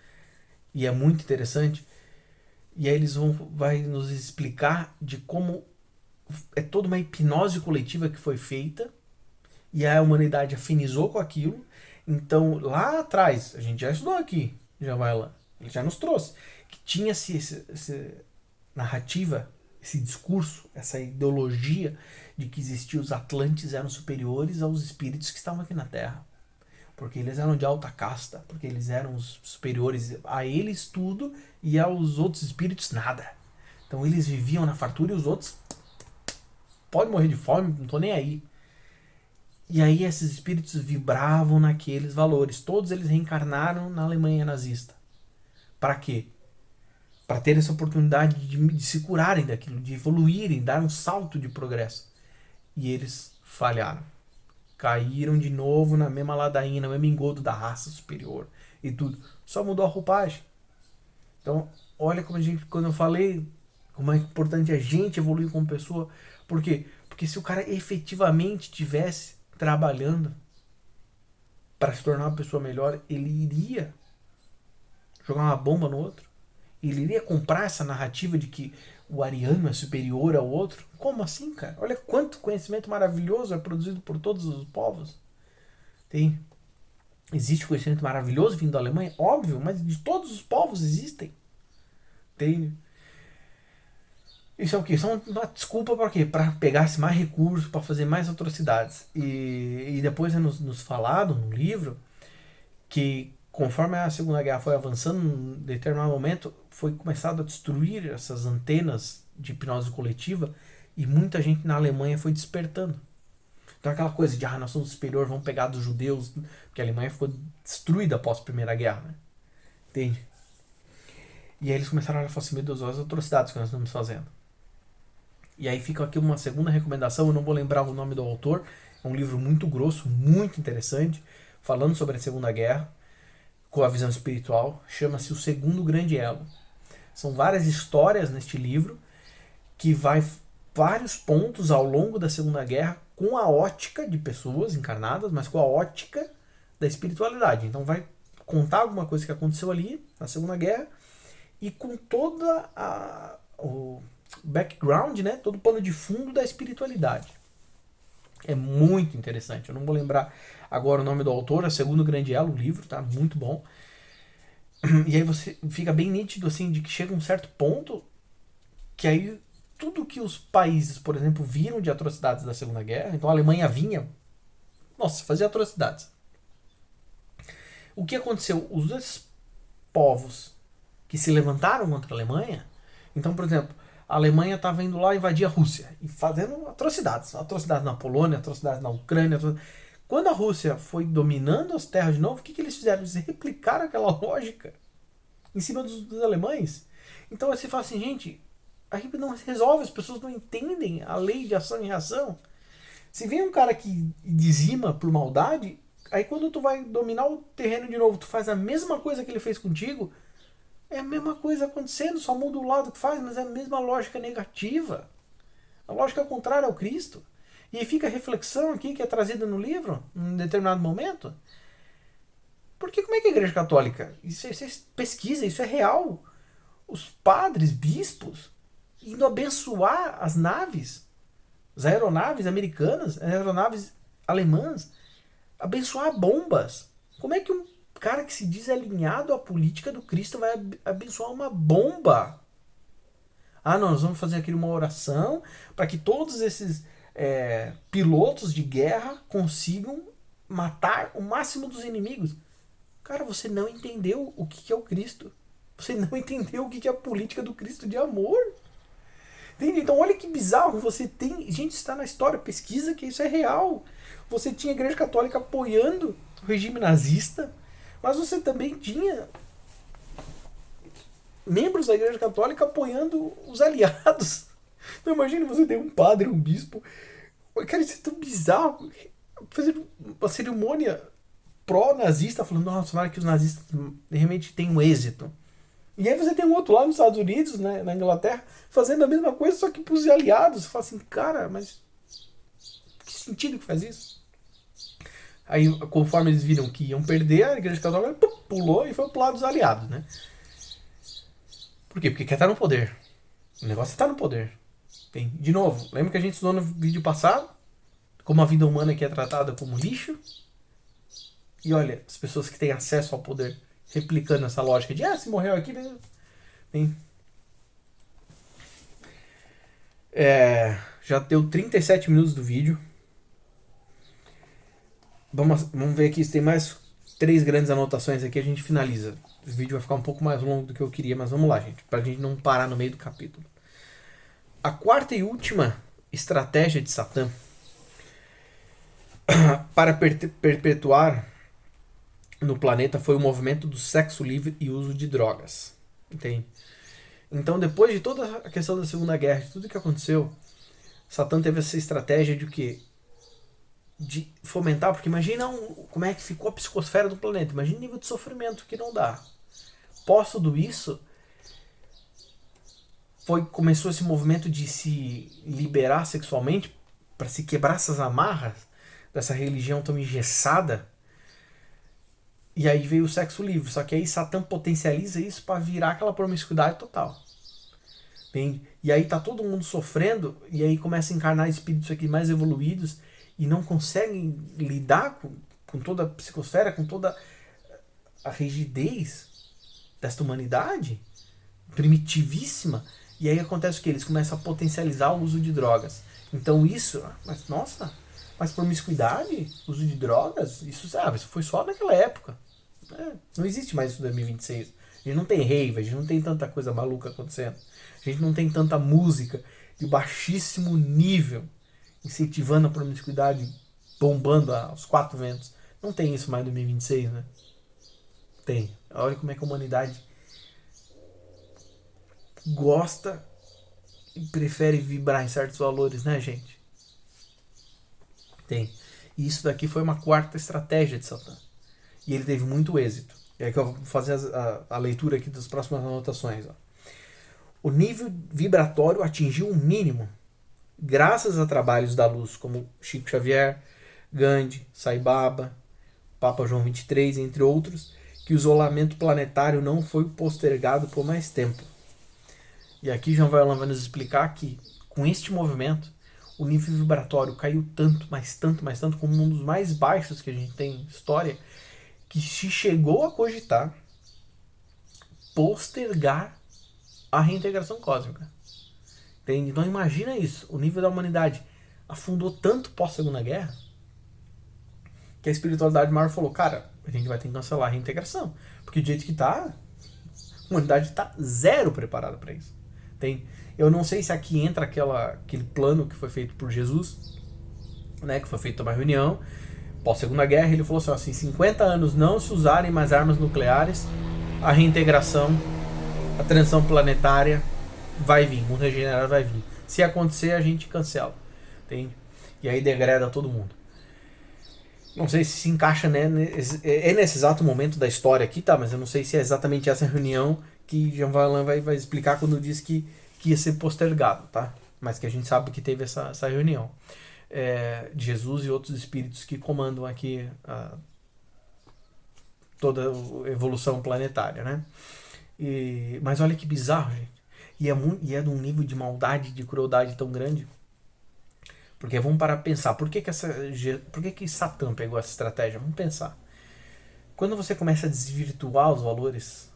E é muito interessante. E aí eles vai nos explicar de como é toda uma hipnose coletiva que foi feita e a humanidade afinizou com aquilo. Então, lá atrás, a gente já estudou aqui, já vai lá, ele já nos trouxe, que tinha-se essa narrativa, esse discurso, essa ideologia de que existiam os Atlantes eram superiores aos espíritos que estavam aqui na Terra. Porque eles eram de alta casta, porque eles eram os superiores a eles tudo e aos outros espíritos nada. Então eles viviam na fartura e os outros podem morrer de fome, não tô nem aí. E aí esses espíritos vibravam naqueles valores. Todos eles reencarnaram na Alemanha nazista. Para quê? Para ter essa oportunidade de se curarem daquilo, de evoluírem, dar um salto de progresso. E eles falharam. Caíram de novo na mesma ladainha, no mesmo engodo da raça superior e tudo. Só mudou a roupagem. Então, olha como quando eu falei, como é importante a gente evoluir como pessoa. Por quê? Porque se o cara efetivamente tivesse trabalhando para se tornar uma pessoa melhor, ele iria jogar uma bomba no outro. Ele iria comprar essa narrativa de que o ariano é superior ao outro. Como assim, cara? Olha quanto conhecimento maravilhoso é produzido por todos os povos. Existe conhecimento maravilhoso vindo da Alemanha? Óbvio, mas de todos os povos existem. Isso é o quê? Isso é uma desculpa para quê? Para pegar mais recursos, para fazer mais atrocidades. E depois é nos falado no livro que conforme a Segunda Guerra foi avançando, em determinado momento foi começado a destruir essas antenas de hipnose coletiva e muita gente na Alemanha foi despertando. Então aquela coisa de nós somos superior, vamos pegar dos judeus, porque a Alemanha ficou destruída após a Primeira Guerra, né? Entende? E aí eles começaram a falar assim, meu Deus, olha as atrocidades que nós estamos fazendo. E aí fica aqui uma segunda recomendação, eu não vou lembrar o nome do autor, é um livro muito grosso, muito interessante, falando sobre a Segunda Guerra, com a visão espiritual, chama-se O Segundo Grande Elo. São várias histórias neste livro, que vai vários pontos ao longo da Segunda Guerra, com a ótica de pessoas encarnadas, mas com a ótica da espiritualidade. Então vai contar alguma coisa que aconteceu ali, na Segunda Guerra, e com toda o background, né, todo o pano de fundo da espiritualidade. É muito interessante. Eu não vou lembrar agora o nome do autor, é Segundo Grande Elo, o livro, tá? Muito bom. E aí você fica bem nítido, assim, de que chega um certo ponto que aí tudo que os países, por exemplo, viram de atrocidades da Segunda Guerra, então a Alemanha vinha, nossa, fazia atrocidades. O que aconteceu? Os dois povos que se levantaram contra a Alemanha, então, por exemplo, a Alemanha estava indo lá invadir a Rússia e fazendo atrocidades. Atrocidades na Polônia, atrocidades na Ucrânia. Quando a Rússia foi dominando as terras de novo, o que eles fizeram? Eles replicaram aquela lógica em cima dos alemães. Então você fala assim, gente, a gente não resolve, as pessoas não entendem a lei de ação e reação. Se vem um cara que dizima por maldade, aí quando tu vai dominar o terreno de novo, tu faz a mesma coisa que ele fez contigo, é a mesma coisa acontecendo, só muda o lado que faz, mas é a mesma lógica negativa. A lógica contrária ao Cristo. E aí fica a reflexão aqui que é trazida no livro, em determinado momento. Porque como é que a Igreja Católica, isso é pesquisa, isso é real. Os padres, bispos, indo abençoar as naves, as aeronaves americanas, as aeronaves alemãs, abençoar bombas. Como é que um cara que se diz alinhado à política do Cristo vai abençoar uma bomba? Ah, não, nós vamos fazer aqui uma oração para que todos esses pilotos de guerra consigam matar o máximo dos inimigos. Cara, você não entendeu o que é o Cristo. Você não entendeu o que é a política do Cristo de amor. Entende? Então olha que bizarro, você tem... Gente, está na história, pesquisa que isso é real. Você tinha a Igreja Católica apoiando o regime nazista, mas você também tinha membros da Igreja Católica apoiando os aliados. Então imagine você ter um padre, um bispo. Cara, isso é tão bizarro. Fazer uma cerimônia pró-nazista, falando, nossa, tomara que os nazistas realmente tenham êxito. E aí você tem um outro lá nos Estados Unidos, né, na Inglaterra, fazendo a mesma coisa, só que para os aliados. Você fala assim, cara, mas que sentido que faz isso? Aí, conforme eles viram que iam perder, a Igreja Católica pulou e foi pro lado dos aliados, né? Por quê? Porque quer estar no poder. O negócio é estar no poder. Tem. De novo, lembra que a gente estudou no vídeo passado? Como a vida humana aqui é tratada como lixo? E olha, as pessoas que têm acesso ao poder replicando essa lógica de, se morreu aqui, bem, já deu 37 minutos do vídeo. Vamos ver aqui se tem mais 3 grandes anotações aqui, a gente finaliza. O vídeo vai ficar um pouco mais longo do que eu queria, mas vamos lá, gente, pra gente não parar no meio do capítulo. A quarta e última estratégia de Satã para perpetuar no planeta foi o movimento do sexo livre e uso de drogas. Entende? Então, depois de toda a questão da Segunda Guerra, de tudo que aconteceu, Satã teve essa estratégia de o quê? De fomentar, porque imagina como é que ficou a psicosfera do planeta, imagina o nível de sofrimento que não dá. Pós tudo isso, começou esse movimento de se liberar sexualmente para se quebrar essas amarras dessa religião tão engessada. E aí veio o sexo livre. Só que aí Satã potencializa isso para virar aquela promiscuidade total. Bem, e aí tá todo mundo sofrendo, e aí começa a encarnar espíritos aqui mais evoluídos e não conseguem lidar com toda a psicosfera, com toda a rigidez desta humanidade primitivíssima. E aí acontece o que? Eles começam a potencializar o uso de drogas. Então isso, mas promiscuidade, uso de drogas, isso foi só naquela época. Não existe mais isso em 2026. A gente não tem rave, a gente não tem tanta coisa maluca acontecendo. A gente não tem tanta música de baixíssimo nível incentivando a promiscuidade, bombando aos 4 ventos. Não tem isso mais em 2026, né? Tem. Olha como é que a humanidade gosta e prefere vibrar em certos valores, né, gente? Tem. E isso daqui foi uma quarta estratégia de Satã. E ele teve muito êxito. E aí que eu vou fazer a leitura aqui das próximas anotações. Ó. O nível vibratório atingiu um mínimo graças a trabalhos da luz como Chico Xavier, Gandhi, Sai Baba, Papa João XXIII, entre outros, que o isolamento planetário não foi postergado por mais tempo. E aqui João Viola vai nos explicar que, com este movimento, o nível vibratório caiu tanto, mas tanto, como um dos mais baixos que a gente tem em história, que se chegou a cogitar postergar a reintegração cósmica. Entende? Então imagina isso, o nível da humanidade afundou tanto pós-Segunda Guerra que a espiritualidade maior falou, cara, a gente vai ter que cancelar a reintegração, porque do jeito que tá, a humanidade tá zero preparada para isso. Tem, eu não sei se aqui entra aquele plano que foi feito por Jesus, né, que foi feito uma reunião pós-Segunda Guerra, ele falou assim, 50 anos não se usarem mais armas nucleares, a reintegração, a transição planetária vai vir, o mundo regenerado vai vir. Se acontecer, a gente cancela. Entende? E aí degrada todo mundo. Não sei se encaixa, né, nesse exato momento da história aqui, tá? Mas eu não sei se é exatamente essa reunião que Jean Valjean vai explicar quando diz que ia ser postergado, tá? Mas que a gente sabe que teve essa reunião. De Jesus e outros espíritos que comandam aqui toda a evolução planetária, né? Mas olha que bizarro, gente. E é de um nível de maldade, de crueldade tão grande. Porque vamos parar pra pensar, por que Satã pegou essa estratégia? Vamos pensar. Quando você começa a desvirtuar os valores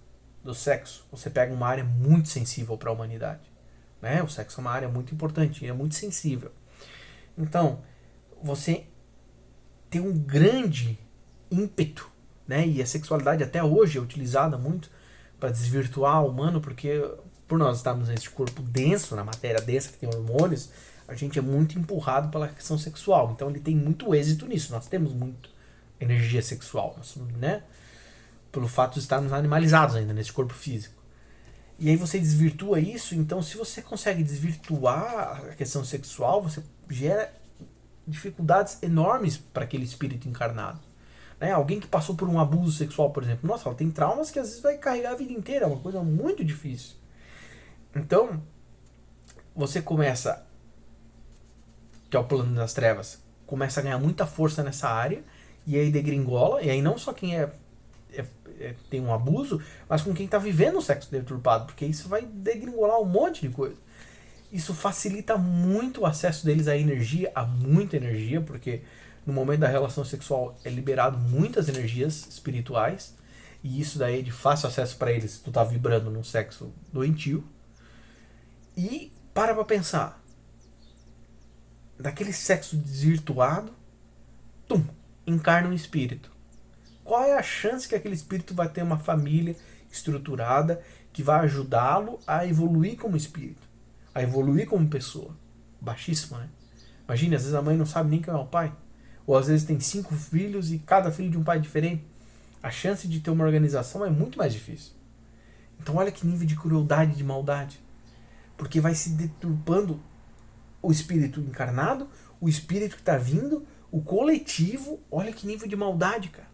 do sexo, você pega uma área muito sensível para a humanidade. Né? O sexo é uma área muito importante e é muito sensível. Então, você tem um grande ímpeto, né? E a sexualidade até hoje é utilizada muito para desvirtuar o humano, porque por nós estarmos nesse corpo denso, na matéria densa que tem hormônios, a gente é muito empurrado pela questão sexual. Então ele tem muito êxito nisso. Nós temos muito energia sexual, né? Pelo fato de estarmos animalizados ainda nesse corpo físico. E aí você desvirtua isso, então se você consegue desvirtuar a questão sexual, você gera dificuldades enormes para aquele espírito encarnado. Né? Alguém que passou por um abuso sexual, por exemplo, nossa, ela tem traumas que às vezes vai carregar a vida inteira, é uma coisa muito difícil. Então, você começa, que é o plano das trevas, começa a ganhar muita força nessa área, e aí degringola, e aí não só quem tem um abuso, mas com quem está vivendo o sexo deturpado, porque isso vai degringolar um monte de coisa. Isso facilita muito o acesso deles à energia, a muita energia, porque no momento da relação sexual é liberado muitas energias espirituais, e isso daí é de fácil acesso para eles se tu tá vibrando num sexo doentio. E para pensar, daquele sexo desvirtuado, encarna um espírito. Qual é a chance que aquele espírito vai ter uma família estruturada que vai ajudá-lo a evoluir como espírito, a evoluir como pessoa? Baixíssima, né? Imagina, às vezes a mãe não sabe nem quem é o pai, ou às vezes tem 5 filhos e cada filho de um pai diferente. A chance de ter uma organização é muito mais difícil. Então olha que nível de crueldade, de maldade. Porque vai se deturpando o espírito encarnado, o espírito que está vindo, o coletivo. Olha que nível de maldade, cara.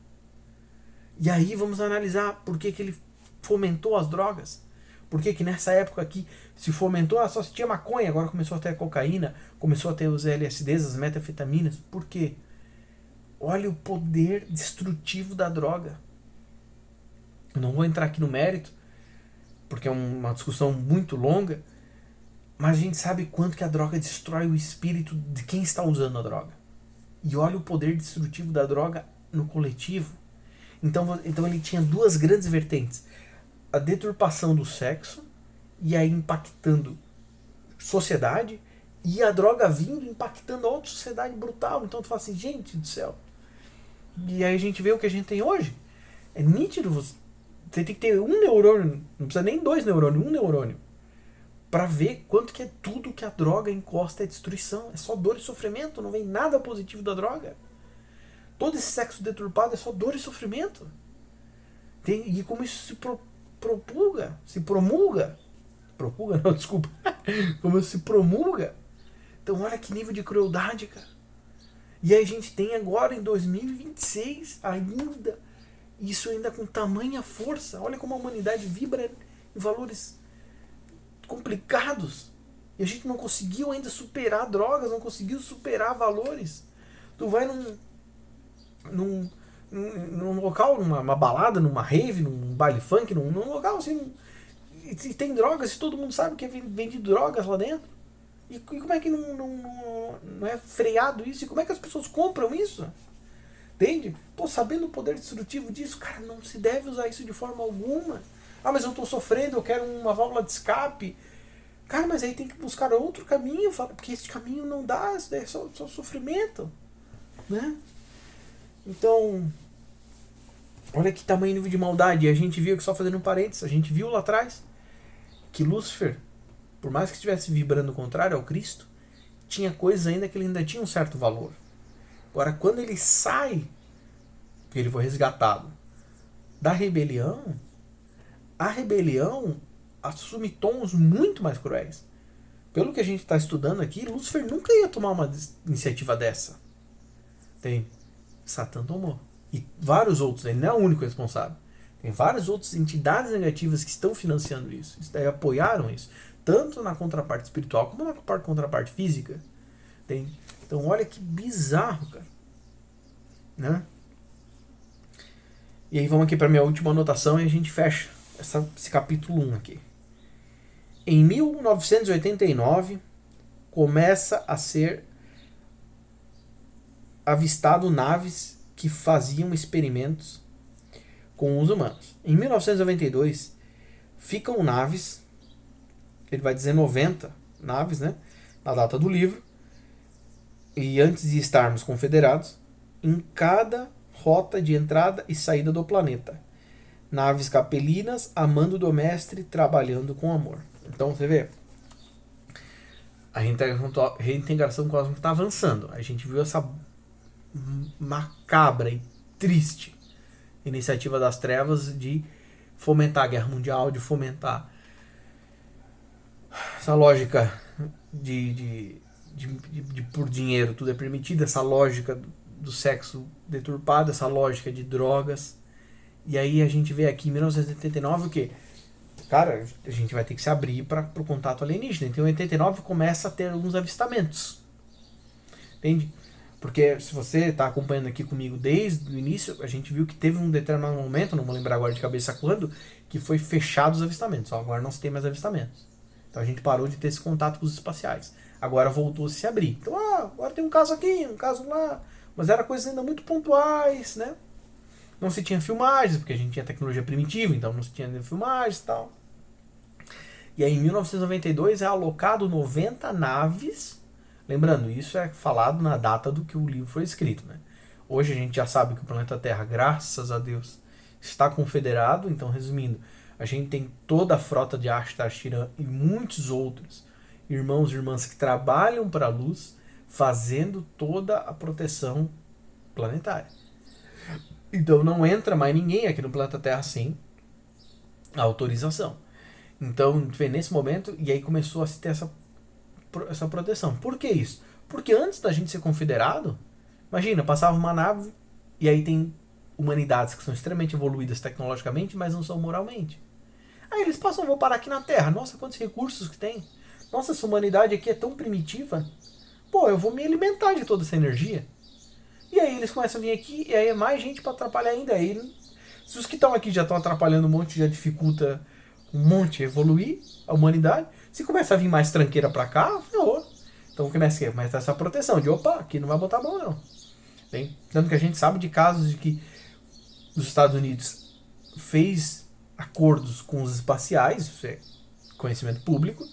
E aí vamos analisar por que ele fomentou as drogas. Por que nessa época aqui se fomentou, só se tinha maconha, agora começou a ter a cocaína, começou a ter os LSDs, as metanfetaminas. Por quê? Olha o poder destrutivo da droga. Eu não vou entrar aqui no mérito, porque é uma discussão muito longa, mas a gente sabe quanto que a droga destrói o espírito de quem está usando a droga. E olha o poder destrutivo da droga no coletivo. Então ele tinha duas grandes vertentes. A deturpação do sexo, e aí impactando sociedade, e a droga vindo impactando a outra sociedade brutal. Então tu fala assim, gente do céu. E aí a gente vê o que a gente tem hoje. É nítido, você tem que ter um neurônio, não precisa nem 2 neurônios, um neurônio, para ver quanto que é tudo que a droga encosta é destruição. É só dor e sofrimento, não vem nada positivo da droga. Todo esse sexo deturpado é só dor e sofrimento. E como isso se propulga, se promulga. Propulga não, desculpa. Como isso se promulga. Então olha que nível de crueldade, cara. E aí a gente tem agora em 2026 ainda, isso ainda com tamanha força. Olha como a humanidade vibra em valores complicados. E a gente não conseguiu ainda superar drogas, não conseguiu superar valores. Tu vai num local, numa balada, numa rave, num baile funk, num local assim, e tem drogas, e todo mundo sabe que é vendido drogas lá dentro. E como é que não é freado isso? E como é que as pessoas compram isso? Entende? Pô, sabendo o poder destrutivo disso, cara, não se deve usar isso de forma alguma. Ah, mas eu estou sofrendo, eu quero uma válvula de escape. Cara, mas aí tem que buscar outro caminho, porque esse caminho não dá, isso daí é só sofrimento, né? Então, olha que tamanho nível de maldade. E a gente viu que, só fazendo um parênteses, a gente viu lá atrás que Lúcifer, por mais que estivesse vibrando o contrário ao Cristo, tinha coisas ainda que ele ainda tinha um certo valor. Agora, quando ele sai, porque ele foi resgatado, da rebelião, a rebelião assume tons muito mais cruéis. Pelo que a gente está estudando aqui, Lúcifer nunca ia tomar uma iniciativa dessa. Tem Satã tomou. E vários outros, ele não é o único responsável. Tem várias outras entidades negativas que estão financiando isso. Apoiaram isso. Tanto na contraparte espiritual como na contraparte física. Tem. Então olha que bizarro, cara. Né? E aí vamos aqui para minha última anotação e a gente fecha esse capítulo 1 aqui. Em 1989 começa a ser avistado naves que faziam experimentos com os humanos. Em 1992 ficam naves, ele vai dizer 90 naves, né, na data do livro, e antes de estarmos confederados, em cada rota de entrada e saída do planeta. Naves capelinas a mando do mestre, trabalhando com amor. Então você vê, a reintegração cósmica está avançando. A gente viu essa macabra e triste iniciativa das trevas de fomentar a guerra mundial, de fomentar essa lógica de por dinheiro tudo é permitido, essa lógica do sexo deturpado, essa lógica de drogas. E aí a gente vê aqui em 1989 o que? Cara, a gente vai ter que se abrir para o contato alienígena. Então em 89 começa a ter alguns avistamentos. Entende? Porque se você está acompanhando aqui comigo desde o início, a gente viu que teve um determinado momento, não vou lembrar agora de cabeça quando, que foi fechado os avistamentos. Agora não se tem mais avistamentos. Então a gente parou de ter esse contato com os espaciais. Agora voltou a se abrir. Então, agora tem um caso aqui, um caso lá. Mas era coisas ainda muito pontuais, né? Não se tinha filmagens, porque a gente tinha tecnologia primitiva, então não se tinha filmagens e tal. E aí em 1992 é alocado 90 naves. Lembrando, isso é falado na data do que o livro foi escrito, né? Hoje a gente já sabe que o planeta Terra, graças a Deus, está confederado. Então, resumindo, a gente tem toda a frota de Ashtar Shiran e muitos outros irmãos e irmãs que trabalham para a luz, fazendo toda a proteção planetária. Então não entra mais ninguém aqui no planeta Terra sem a autorização. Então, foi nesse momento, e aí começou a se ter essa proteção. Por que isso? Porque antes da gente ser confederado, imagina, passava uma nave e aí tem humanidades que são extremamente evoluídas tecnologicamente, mas não são moralmente. Aí eles passam, vou parar aqui na Terra. Nossa, quantos recursos que tem. Nossa, essa humanidade aqui é tão primitiva. Pô, eu vou me alimentar de toda essa energia. E aí eles começam a vir aqui, e aí é mais gente para atrapalhar ainda. Aí, se os que estão aqui já estão atrapalhando um monte, já dificulta um monte evoluir a humanidade. Se começa a vir mais tranqueira para cá, ferrou. Então começa essa proteção de, opa, aqui não vai botar a mão não. Bem, tanto que a gente sabe de casos de que os Estados Unidos fez acordos com os espaciais, isso é conhecimento público,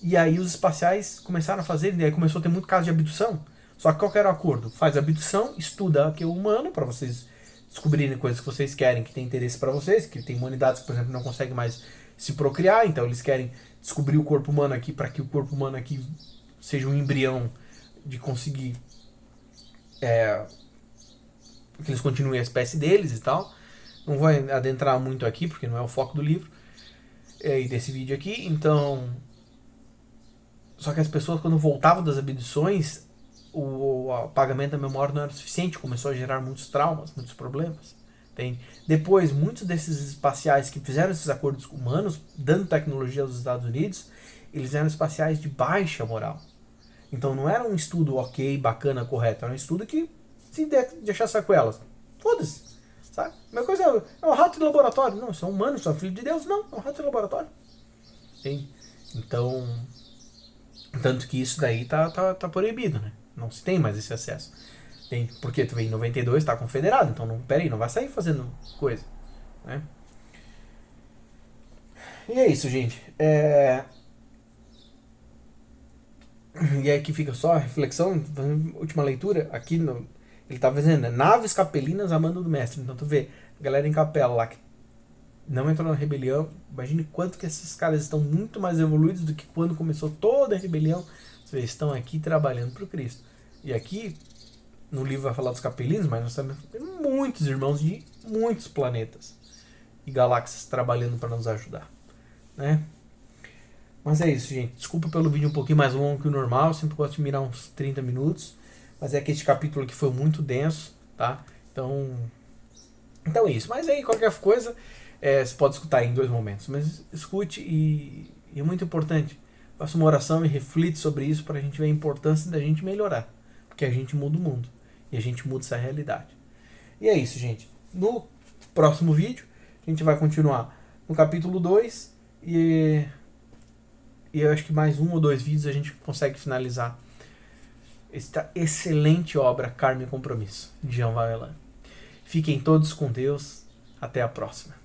e aí os espaciais começaram a fazer, e aí começou a ter muito caso de abdução. Só que qual que era o acordo? Faz abdução, estuda aqui o humano, para vocês descobrirem coisas que vocês querem, que tem interesse para vocês, que tem humanidades que, por exemplo, não conseguem mais se procriar, então eles querem descobrir o corpo humano aqui, para que o corpo humano aqui seja um embrião de conseguir que eles continuem a espécie deles e tal. Não vou adentrar muito aqui, porque não é o foco do livro e desse vídeo aqui. Então, só que as pessoas, quando voltavam das abduções, o apagamento da memória não era suficiente, começou a gerar muitos traumas, muitos problemas. Entende? Depois, muitos desses espaciais que fizeram esses acordos humanos, dando tecnologia aos Estados Unidos, eles eram espaciais de baixa moral. Então não era um estudo ok, bacana, correto, era um estudo que se deixar sequelas, foda-se, sabe? A mesma coisa é um rato de laboratório. Não, são humanos, são filhos de Deus. Não, é um rato de laboratório. Entende? Então, tanto que isso daí tá proibido, né? Não se tem mais esse acesso. Tem, porque tu vem em 92, tá confederado, então não, peraí, não vai sair fazendo coisa, né? E é isso, gente. E aí que fica só a reflexão, última leitura, aqui no, ele tá dizendo, né? Naves capelinas a mando do mestre. Então tu vê, a galera em capela lá que não entrou na rebelião, imagine quanto que esses caras estão muito mais evoluídos do que quando começou toda a rebelião. Vocês estão aqui trabalhando para o Cristo. E aqui, no livro vai falar dos capelinos, mas nós temos muitos irmãos de muitos planetas e galáxias trabalhando para nos ajudar, né? Mas é isso, gente. Desculpa pelo vídeo um pouquinho mais longo que o normal. Eu sempre gosto de mirar uns 30 minutos. Mas é que este capítulo aqui foi muito denso, tá? Então é isso. Mas aí, qualquer coisa, você pode escutar em 2 momentos. Mas escute e é muito importante. Faça uma oração e reflita sobre isso para a gente ver a importância da gente melhorar. Porque a gente muda o mundo. E a gente muda essa realidade. E é isso, gente. No próximo vídeo, a gente vai continuar no capítulo 2 e eu acho que mais 1 ou 2 vídeos a gente consegue finalizar esta excelente obra Karma e Compromisso, de Jean Valjean. Fiquem todos com Deus. Até a próxima.